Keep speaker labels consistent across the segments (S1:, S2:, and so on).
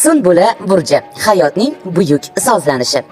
S1: Sunbula burji hayotning buyuk sozlanishi.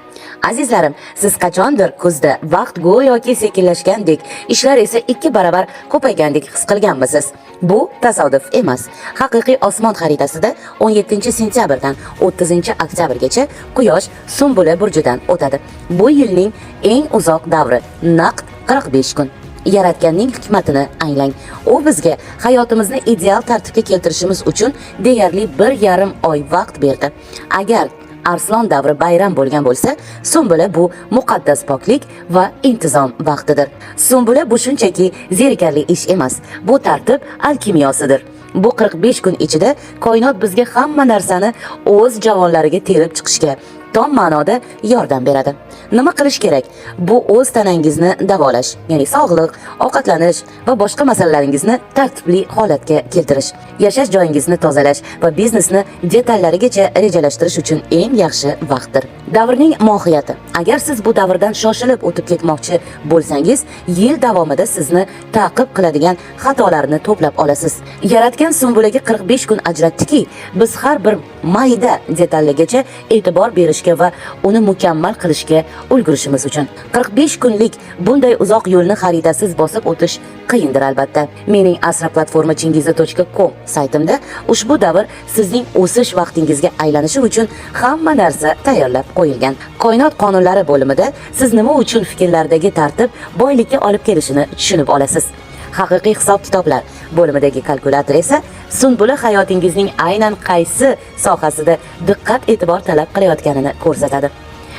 S1: Azizlarim, siz qachondir kuzda vaqt go'yoki sekinlashgandek, ishlar esa 2 barobar ko'paygandek his qilganmisiz? Bu tasodif emas. Haqiqiy osmon xaritasida 17-sentyabrdan 30-oktyabrgacha Quyosh Sunbula burjidan o'tadi. Bu yilning eng uzoq davri, naqd 45 kun. Yaratganning hikmatini anglang. U bizga hayotimizni ideal tartibga keltirishimiz uchun deyarli 1,5 oy vaqt berdi. Agar Arslon davri bayram bo'lgan bo'lsa, Sunbula bu muqaddas poklik va intizom vaqtidir. Sunbula bu shunchaki zerikarli ish emas, bu tartib alkimiyosidir. Bu 45 kun ichida koinot bizga hamma narsani o'z javonlariga terib chiqishga tom ma'noda yordam beradi. Nima qilish kerak? Bu o'z tanangizni davolash, ya'ni sog'liq, ovqatlanish va boshqa masalalaringizni tartibli holatga keltirish, yashash joyingizni tozalash va biznesni detallarigacha rejalashtirish uchun eng yaxshi vaqtdir. Davrning mohiyati. Agar siz bu davrdan shoshilib o'tib ketmoqchi bo'lsangiz, yil davomida sizni ta'qib qiladigan xatolarni to'plab olasiz. Yaratgan Sunbulaga 45 kun ajratdiki, biz har bir mayda detalligacha e'tibor berishga va uni mukammal qilishga ulgurishimiz uchun. 45 kunlik bunday uzoq yo'lni xaritasiz bosib o'tish qiyindir albatta. Mening asraplatforma.chingiza.com saytimda ushbu davr sizning o'sish vaqtingizga aylanishi uchun hamma narsa tayyorlab qo'yilgan. Koinot qonunlari bo'limida siz nima uchun fikrlardagi tartib boylikka olib kelishini tushunib olasiz. Haqiqiy hisob-kitoblar bo'limidagi kalkulyator esa Sunbula hayotingizning aynan qaysi sohasida diqqat e'tibor talab qilayotganini ko'rsatadi.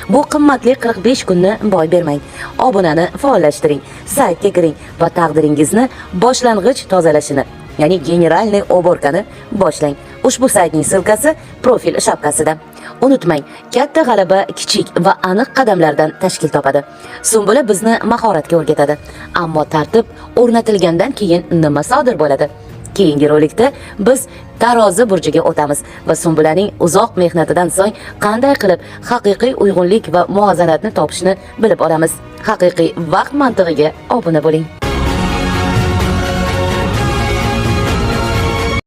S1: Bu qimmatli 45 kunni boy bermang. Obunani faollashtiring, saytga kiring va taqdiringizni boshlang'ich tozalashini, ya'ni generalniy oborkani boshlang. Ushbu saytning silkasi profil shapkasida. Unutmang, katta g'alaba kichik va aniq qadamlardan tashkil topadi. Sunbula bizni mahoratga o'rgatadi. Ammo tartib o'rnatilgandan keyin nima sodir bo'ladi? Keyingi rolikda biz tarozi burjiga o'tamiz va Sunbulaning uzoq mehnatidan so'ng qanday qilib haqiqiy uyg'unlik va muvozanatni topishni bilib olamiz. Haqiqiy vaqt mantig'iga obuna bo'ling.